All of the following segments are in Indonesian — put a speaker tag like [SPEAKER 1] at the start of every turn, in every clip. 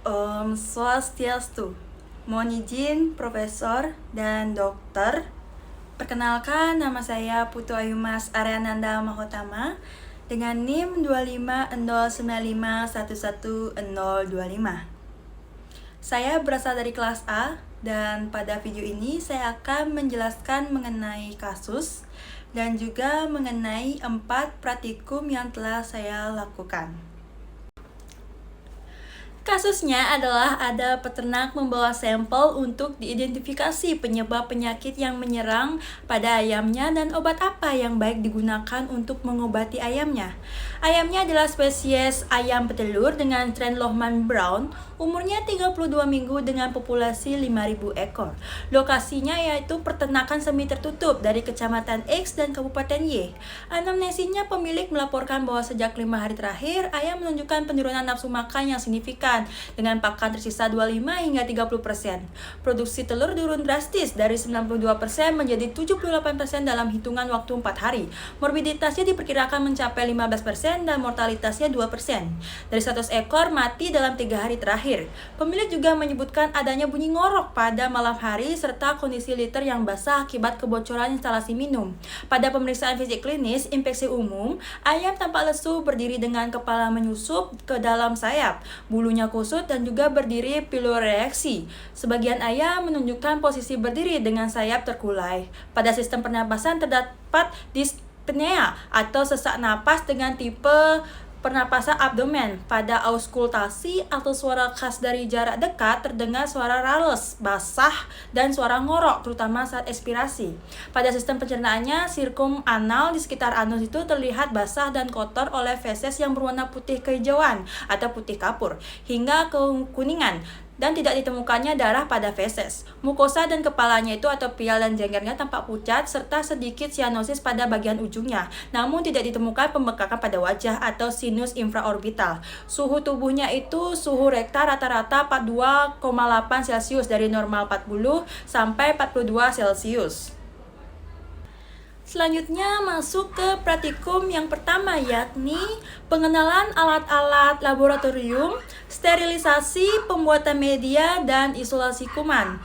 [SPEAKER 1] Om Swastiastu. Mohon izin Profesor dan Dokter. Perkenalkan, nama saya Putu Ayumas Aryananda Mahotama dengan NIM 2509511025. Saya berasal dari kelas A dan pada video ini saya akan menjelaskan mengenai kasus dan juga mengenai 4 praktikum yang telah saya lakukan. Kasusnya adalah ada peternak membawa sampel untuk diidentifikasi penyebab penyakit yang menyerang pada ayamnya dan obat apa yang baik digunakan untuk mengobati ayamnya. Ayamnya adalah spesies ayam petelur dengan tren Lohmann Brown, umurnya 32 minggu dengan populasi 5.000 ekor. Lokasinya yaitu peternakan semi tertutup dari Kecamatan X dan Kabupaten Y. Anamnesinya pemilik melaporkan bahwa sejak 5 hari terakhir, ayam menunjukkan penurunan nafsu makan yang signifikan dengan pakan tersisa 25 hingga 30%. Produksi telur turun drastis dari 92% menjadi 78% dalam hitungan waktu 4 hari. Morbiditasnya diperkirakan mencapai 15% dan mortalitasnya 2%. Dari 100 ekor mati dalam 3 hari terakhir. Pemilik juga menyebutkan adanya bunyi ngorok pada malam hari serta kondisi liter yang basah akibat kebocoran instalasi minum. Pada pemeriksaan fisik klinis infeksi umum, ayam tampak lesu berdiri dengan kepala menyusup ke dalam sayap, bulunya kusut dan juga berdiri piloreaksi. Sebagian ayam menunjukkan posisi berdiri dengan sayap terkulai. Pada sistem pernapasan terdapat dyspnea atau sesak napas dengan tipe pernapasan abdomen. Pada auskultasi atau suara khas dari jarak dekat terdengar suara rales, basah, dan suara ngorok terutama saat ekspirasi. Pada sistem pencernaannya, sirkum anal di sekitar anus itu terlihat basah dan kotor oleh feses yang berwarna putih kehijauan atau putih kapur hingga kekuningan dan tidak ditemukannya darah pada feses. Mukosa dan kepalanya itu atau pial dan jenggernya tampak pucat serta sedikit sianosis pada bagian ujungnya. Namun tidak ditemukan pembekakan pada wajah atau sinus infraorbital. Suhu tubuhnya itu suhu rekta rata-rata 42,8 Celcius dari normal 40 sampai 42 Celcius. Selanjutnya masuk ke praktikum yang pertama yakni pengenalan alat-alat laboratorium, sterilisasi, pembuatan media, dan isolasi kuman.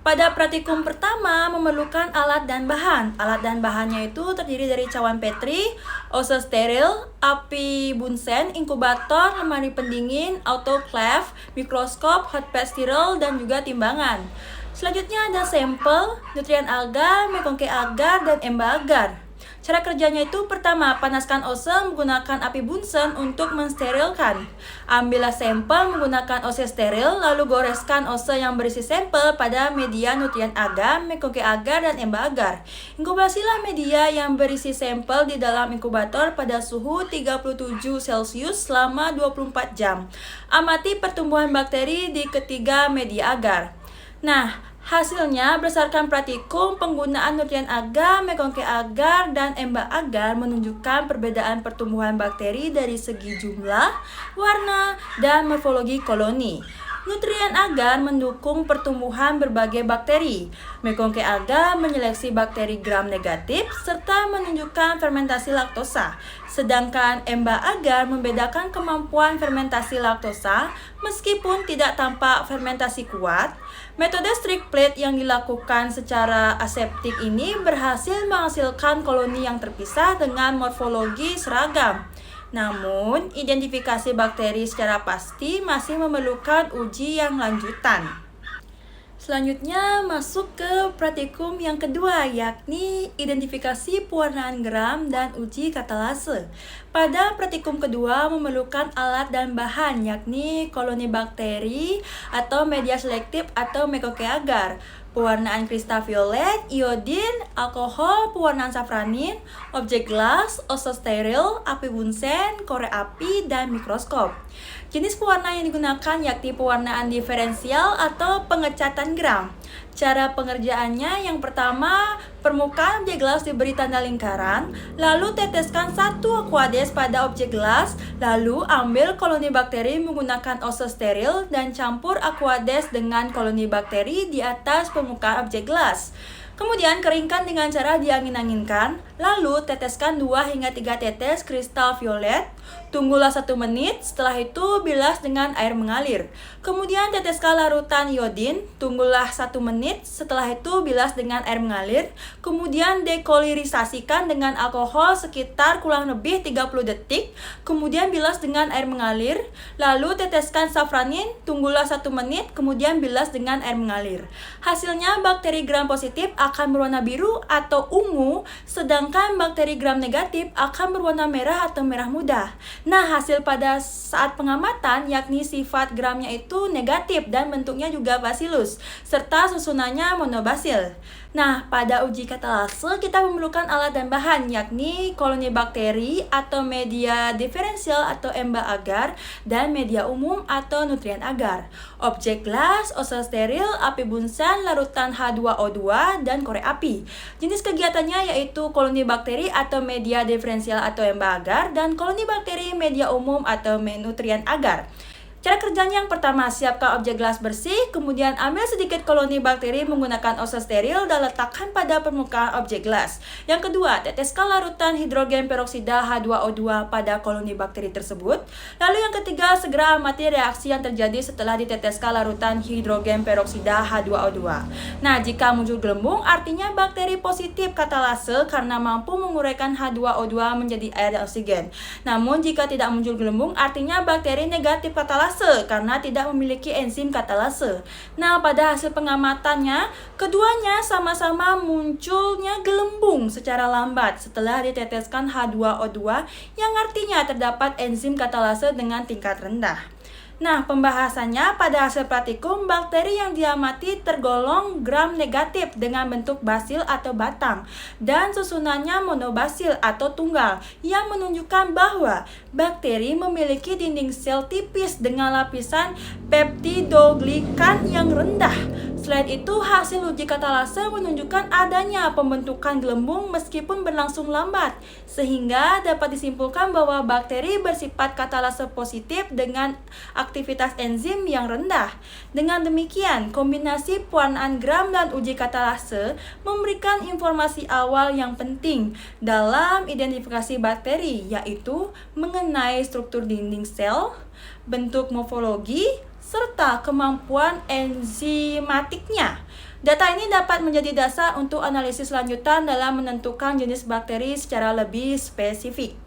[SPEAKER 1] Pada praktikum pertama memerlukan alat dan bahan. Alat dan bahannya itu terdiri dari cawan Petri, ose steril, api Bunsen, inkubator, lemari pendingin, autoclave, mikroskop, hot plate steril, dan juga timbangan. Selanjutnya ada sampel, nutrien agar, mekongke agar, dan emba agar. Cara kerjanya itu pertama, panaskan ose menggunakan api Bunsen untuk mensterilkan. Ambillah sampel menggunakan ose steril, lalu goreskan ose yang berisi sampel pada media nutrien agar, mekongke agar, dan emba agar. Inkubasilah media yang berisi sampel di dalam inkubator pada suhu 37 Celcius selama 24 jam. Amati pertumbuhan bakteri di ketiga media agar. Nah, hasilnya berdasarkan praktikum penggunaan nutrien agar, mekongke agar, dan emba agar menunjukkan perbedaan pertumbuhan bakteri dari segi jumlah, warna, dan morfologi koloni. Nutrien agar mendukung pertumbuhan berbagai bakteri. Mekongke agar menyeleksi bakteri gram negatif serta menunjukkan fermentasi laktosa. Sedangkan emba agar membedakan kemampuan fermentasi laktosa meskipun tidak tampak fermentasi kuat. Metode strict plate yang dilakukan secara aseptik ini berhasil menghasilkan koloni yang terpisah dengan morfologi seragam. Namun, identifikasi bakteri secara pasti masih memerlukan uji yang lanjutan. Selanjutnya masuk ke praktikum yang kedua yakni identifikasi pewarnaan gram dan uji katalase. Pada praktikum kedua memerlukan alat dan bahan yakni koloni bakteri atau media selektif atau mekongke agar, pewarnaan kristal violet, iodin, alkohol, pewarnaan safranin, objek gelas, ose steril, api Bunsen, korek api, dan mikroskop. Jenis pewarna yang digunakan yakni pewarnaan diferensial atau pengecatan gram. Cara pengerjaannya yang pertama, permukaan objek gelas diberi tanda lingkaran, lalu teteskan 1 aquades pada objek gelas, lalu ambil koloni bakteri menggunakan ose steril dan campur aquades dengan koloni bakteri di atas permukaan objek gelas. Kemudian keringkan dengan cara diangin-anginkan, lalu teteskan 2 hingga 3 tetes kristal violet. Tunggulah 1 menit, setelah itu bilas dengan air mengalir. Kemudian teteskan larutan iodin, tunggulah 1 menit, setelah itu bilas dengan air mengalir. Kemudian dekolorisasikan dengan alkohol sekitar kurang lebih 30 detik. Kemudian bilas dengan air mengalir. Lalu teteskan safranin, tunggulah 1 menit, kemudian bilas dengan air mengalir. Hasilnya bakteri gram positif akan berwarna biru atau ungu, sedangkan bakteri gram negatif akan berwarna merah atau merah muda. Nah, hasil pada saat pengamatan yakni sifat gramnya itu negatif dan bentuknya juga bacillus, serta susunannya monobasil. Nah, pada uji katalase kita memerlukan alat dan bahan yakni koloni bakteri atau media diferensial atau EMBA agar dan media umum atau nutrien agar. Objek gelas, oso steril, api bunsen, larutan H2O2 dan korek api. Jenis kegiatannya yaitu koloni bakteri atau media diferensial atau EMBA agar dan koloni bakteri media umum atau nutrien agar. Cara kerjanya yang pertama, siapkan objek gelas bersih, kemudian ambil sedikit koloni bakteri menggunakan oso steril dan letakkan pada permukaan objek gelas. Yang kedua, teteskan larutan hidrogen peroksida H2O2 pada koloni bakteri tersebut. Lalu yang ketiga, segera amati reaksi yang terjadi setelah diteteskan larutan hidrogen peroksida H2O2. Nah, jika muncul gelembung, artinya bakteri positif katalase karena mampu menguraikan H2O2 menjadi air dan oksigen. Namun, jika tidak muncul gelembung, artinya bakteri negatif katalase karena tidak memiliki enzim katalase. Nah, pada hasil pengamatannya, keduanya sama-sama munculnya gelembung secara lambat setelah diteteskan H2O2 yang artinya terdapat enzim katalase dengan tingkat rendah. Nah, pembahasannya pada hasil praktikum, bakteri yang diamati tergolong gram negatif dengan bentuk basil atau batang dan susunannya monobasil atau tunggal yang menunjukkan bahwa bakteri memiliki dinding sel tipis dengan lapisan peptidoglikan yang rendah. Selain itu, hasil uji katalase menunjukkan adanya pembentukan gelembung meskipun berlangsung lambat, sehingga dapat disimpulkan bahwa bakteri bersifat katalase positif dengan aktivitas enzim yang rendah. Dengan demikian, kombinasi pewarnaan gram dan uji katalase memberikan informasi awal yang penting dalam identifikasi bakteri, yaitu mengenai struktur dinding sel, bentuk morfologi, serta kemampuan enzimatiknya. Data ini dapat menjadi dasar untuk analisis lanjutan dalam menentukan jenis bakteri secara lebih spesifik.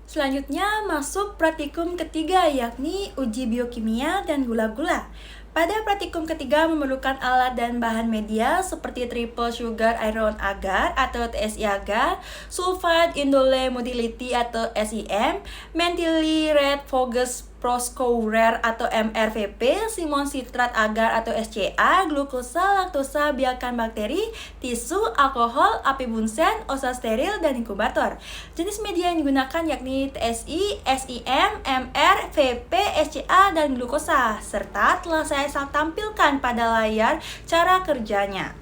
[SPEAKER 1] Selanjutnya masuk praktikum ketiga yakni uji biokimia dan gula-gula. Pada praktikum ketiga memerlukan alat dan bahan media seperti triple sugar iron agar atau TSI agar, sulfide indole motility atau SIM, menthyl red Voges proscourer atau MRVP, simon citrat agar atau SCA, glukosa, laktosa, biakan bakteri, tisu, alkohol, api bunsen, oso steril, dan inkubator. Jenis media yang digunakan yakni TSI, SIM, MR, VP, SCA, dan glukosa, serta telah saya tampilkan pada layar cara kerjanya.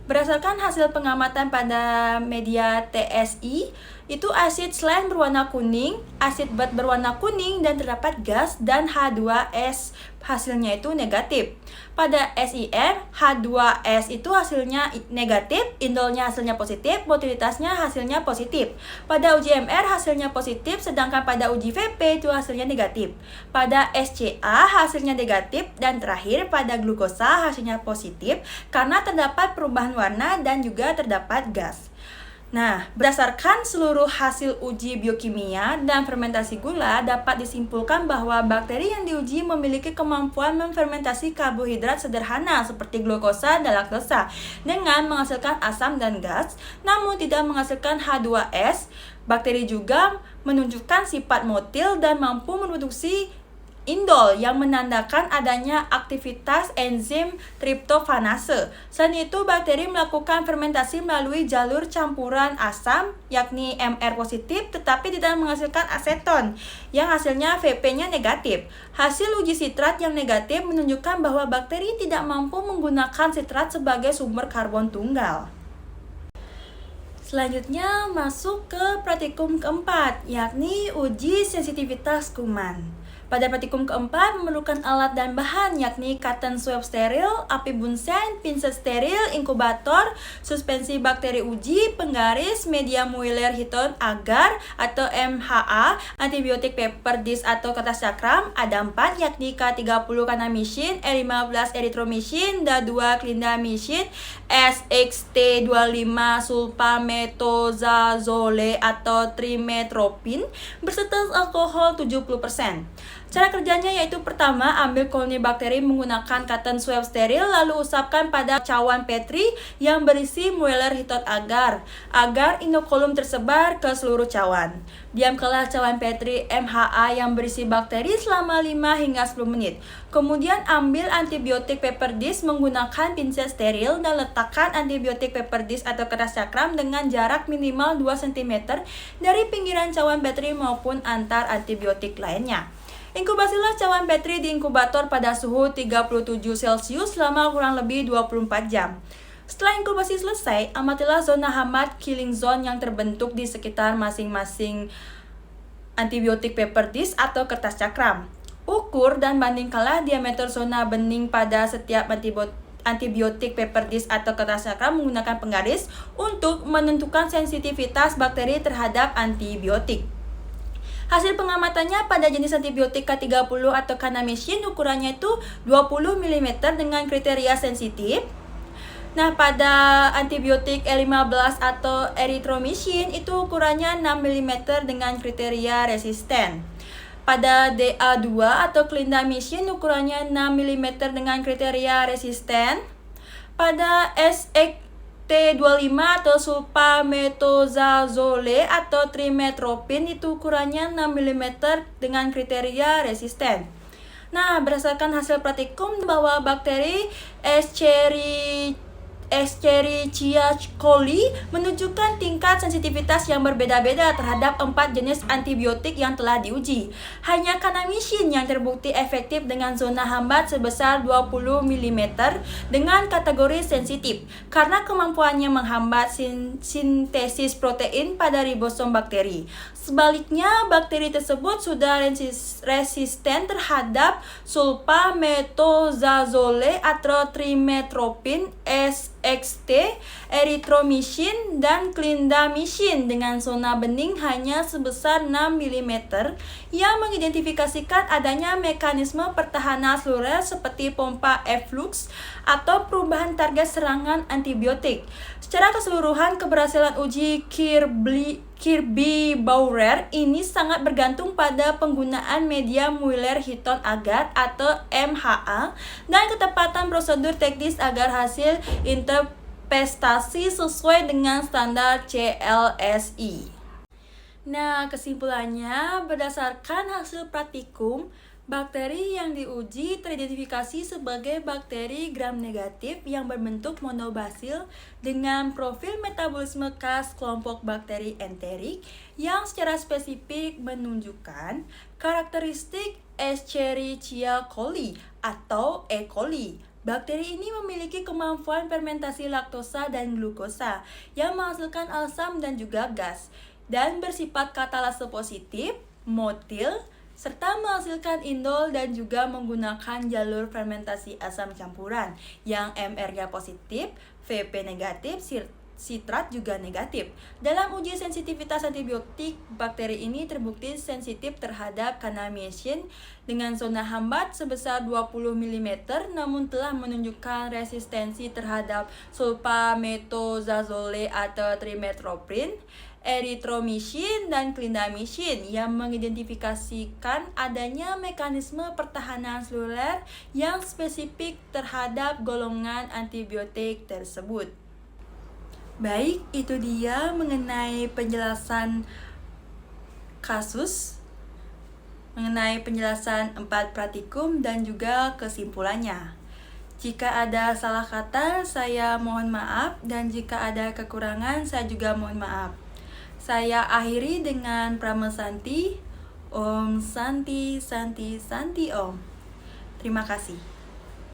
[SPEAKER 1] Berdasarkan hasil pengamatan pada media TSI, itu asid selain berwarna kuning, asid bat berwarna kuning dan terdapat gas dan H2S hasilnya itu negatif. Pada SIM, H2S itu hasilnya negatif, indolnya hasilnya positif, motilitasnya hasilnya positif. Pada uji MR hasilnya positif, sedangkan pada uji VP itu hasilnya negatif. Pada SCA hasilnya negatif dan terakhir pada glukosa hasilnya positif karena terdapat perubahan warna dan juga terdapat gas. Nah, berdasarkan seluruh hasil uji biokimia dan fermentasi gula, dapat disimpulkan bahwa bakteri yang diuji memiliki kemampuan memfermentasi karbohidrat sederhana seperti glukosa dan laktosa dengan menghasilkan asam dan gas, namun tidak menghasilkan H2S. Bakteri juga menunjukkan sifat motil dan mampu memproduksi indol yang menandakan adanya aktivitas enzim triptofanase. Selain itu, bakteri melakukan fermentasi melalui jalur campuran asam, yakni MR positif, tetapi tidak menghasilkan aseton, yang hasilnya VP-nya negatif. Hasil uji sitrat yang negatif menunjukkan bahwa bakteri tidak mampu menggunakan sitrat sebagai sumber karbon tunggal. Selanjutnya masuk ke praktikum keempat, yakni uji sensitivitas kuman. Pada praktikum keempat, memerlukan alat dan bahan yakni cotton swab steril, api bunsen, pinset steril, inkubator, suspensi bakteri uji, penggaris, media Mueller-Hitton agar atau MHA, antibiotik paper disc atau kertas cakram, ada 4 yakni K30 kanamycin, E15 erythromycin, Da2 clindamycin, SXT25 sulfametozazole atau trimethoprim berserta alkohol 70%. Cara kerjanya yaitu pertama, ambil koloni bakteri menggunakan cotton swab steril lalu usapkan pada cawan Petri yang berisi Mueller-Hitton agar inokulum tersebar ke seluruh cawan. Diamkanlah cawan Petri MHA yang berisi bakteri selama 5 hingga 10 menit. Kemudian ambil antibiotik paper disc menggunakan pinset steril dan letakkan antibiotik paper disc atau kertas cakram dengan jarak minimal 2 cm dari pinggiran cawan Petri maupun antar antibiotik lainnya. Inkubasilah cawan Petri di inkubator pada suhu 37 Celcius selama kurang lebih 24 jam. Setelah inkubasi selesai, amatilah zona hambat killing zone yang terbentuk di sekitar masing-masing antibiotik paper disc atau kertas cakram. Ukur dan bandingkanlah diameter zona bening pada setiap antibiotik paper disc atau kertas cakram menggunakan penggaris untuk menentukan sensitivitas bakteri terhadap antibiotik. Hasil pengamatannya pada jenis antibiotik K30 atau kanamycin ukurannya itu 20 mm dengan kriteria sensitif. Nah, pada antibiotik E15 atau erythromycin itu ukurannya 6 mm dengan kriteria resisten. Pada Da2 atau clindamycin ukurannya 6 mm dengan kriteria resisten. Pada SXT25 atau sulfametozazole atau trimethoprim itu ukurannya 6 mm dengan kriteria resisten. Nah, berdasarkan hasil praktikum bahwa bakteri Escherichia coli menunjukkan tingkat sensitivitas yang berbeda-beda terhadap 4 jenis antibiotik yang telah diuji. Hanya kanamycin yang terbukti efektif dengan zona hambat sebesar 20 mm dengan kategori sensitif karena kemampuannya menghambat sintesis protein pada ribosom bakteri. Sebaliknya, bakteri tersebut sudah resisten terhadap sulfametozazole atau trimethoprim, SXT, erythromycin, dan clindamycin dengan zona bening hanya sebesar 6 mm yang mengidentifikasikan adanya mekanisme pertahanan seluler seperti pompa efflux atau perubahan target serangan antibiotik. Secara keseluruhan, keberhasilan uji Kirby-Bauer ini sangat bergantung pada penggunaan media Mueller-Hitton agar atau MHA dan ketepatan prosedur teknis agar hasil interpretasi sesuai dengan standar CLSI. Nah, kesimpulannya berdasarkan hasil praktikum, bakteri yang diuji teridentifikasi sebagai bakteri gram negatif yang berbentuk monobasil dengan profil metabolisme khas kelompok bakteri enterik yang secara spesifik menunjukkan karakteristik Escherichia coli atau E. coli. Bakteri ini memiliki kemampuan fermentasi laktosa dan glukosa yang menghasilkan asam dan juga gas dan bersifat katalase positif, motil, serta menghasilkan indol dan juga menggunakan jalur fermentasi asam campuran yang MR-nya positif, VP negatif, sitrat juga negatif. Dalam uji sensitivitas antibiotik, bakteri ini terbukti sensitif terhadap kanamycin dengan zona hambat sebesar 20 mm namun telah menunjukkan resistensi terhadap sulfametozazole atau trimethoprim, erythromycin, dan clindamycin yang mengidentifikasikan adanya mekanisme pertahanan seluler yang spesifik terhadap golongan antibiotik tersebut. Baik, itu dia mengenai penjelasan kasus, mengenai penjelasan 4 praktikum dan juga kesimpulannya. Jika ada salah kata, saya mohon maaf, dan jika ada kekurangan, saya juga mohon maaf. Saya akhiri dengan Pramesanti. Om Santi Santi Santi Om. Terima kasih.